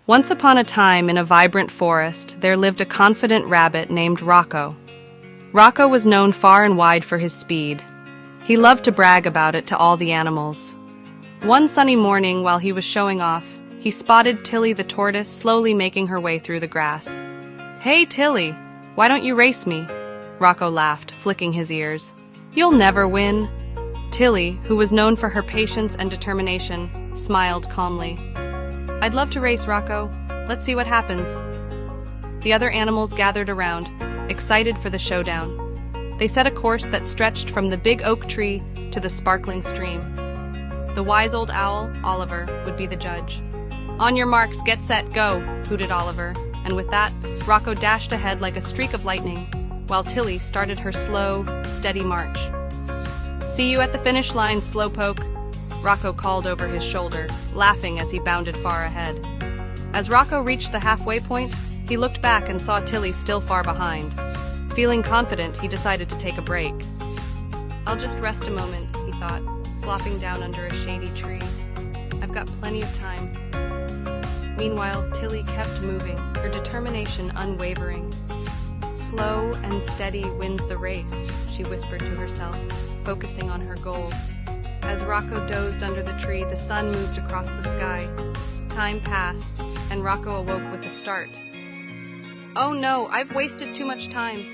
Once upon a time, in a vibrant forest, there lived a confident rabbit named Rocco. Rocco was known far and wide for his speed. He loved to brag about it to all the animals. One sunny morning, while he was showing off, he spotted Tilly the tortoise slowly making her way through the grass. "Hey, Tilly, why don't you race me?" Rocco laughed, flicking his ears. "You'll never win." Tilly, who was known for her patience and determination, smiled calmly. "I'd love to race, Rocco. Let's see what happens." The other animals gathered around, excited for the showdown. They set a course that stretched from the big oak tree to the sparkling stream. The wise old owl, Oliver, would be the judge. "On your marks, get set, go," hooted Oliver, and with that, Rocco dashed ahead like a streak of lightning, while Tilly started her slow, steady march. "See you at the finish line, slowpoke," Rocco called over his shoulder, laughing as he bounded far ahead. As Rocco reached the halfway point, he looked back and saw Tilly still far behind. Feeling confident, he decided to take a break. "I'll just rest a moment," he thought, flopping down under a shady tree. "I've got plenty of time." Meanwhile, Tilly kept moving, her determination unwavering. "Slow and steady wins the race," she whispered to herself, focusing on her goal. As Rocco dozed under the tree, the sun moved across the sky. Time passed, and Rocco awoke with a start. "Oh no, I've wasted too much time."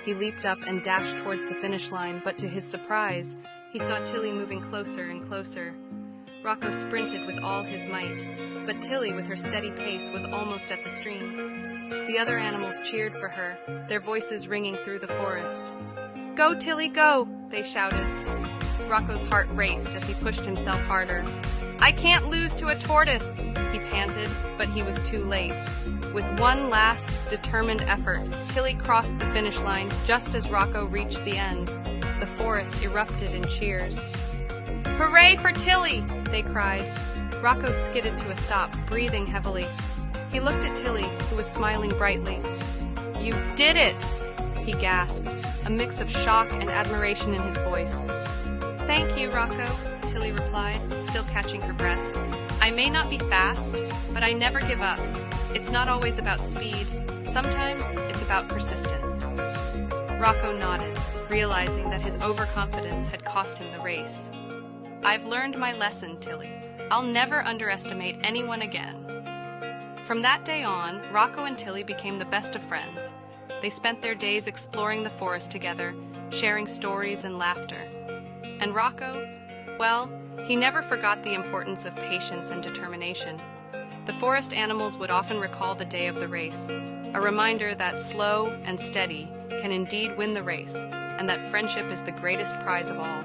He leaped up and dashed towards the finish line, but to his surprise, he saw Tilly moving closer and closer. Rocco sprinted with all his might, but Tilly, with her steady pace, was almost at the stream. The other animals cheered for her, their voices ringing through the forest. "Go, Tilly, go!" they shouted. Rocco's heart raced as he pushed himself harder. "I can't lose to a tortoise," he panted, but he was too late. With one last, determined effort, Tilly crossed the finish line just as Rocco reached the end. The forest erupted in cheers. "Hooray for Tilly!" they cried. Rocco skidded to a stop, breathing heavily. He looked at Tilly, who was smiling brightly. "You did it!" he gasped, a mix of shock and admiration in his voice. "Thank you, Rocco," Tilly replied, still catching her breath. "I may not be fast, but I never give up. It's not always about speed. Sometimes it's about persistence." Rocco nodded, realizing that his overconfidence had cost him the race. "I've learned my lesson, Tilly. I'll never underestimate anyone again." From that day on, Rocco and Tilly became the best of friends. They spent their days exploring the forest together, sharing stories and laughter. And Rocco, well, he never forgot the importance of patience and determination. The forest animals would often recall the day of the race, a reminder that slow and steady can indeed win the race, and that friendship is the greatest prize of all.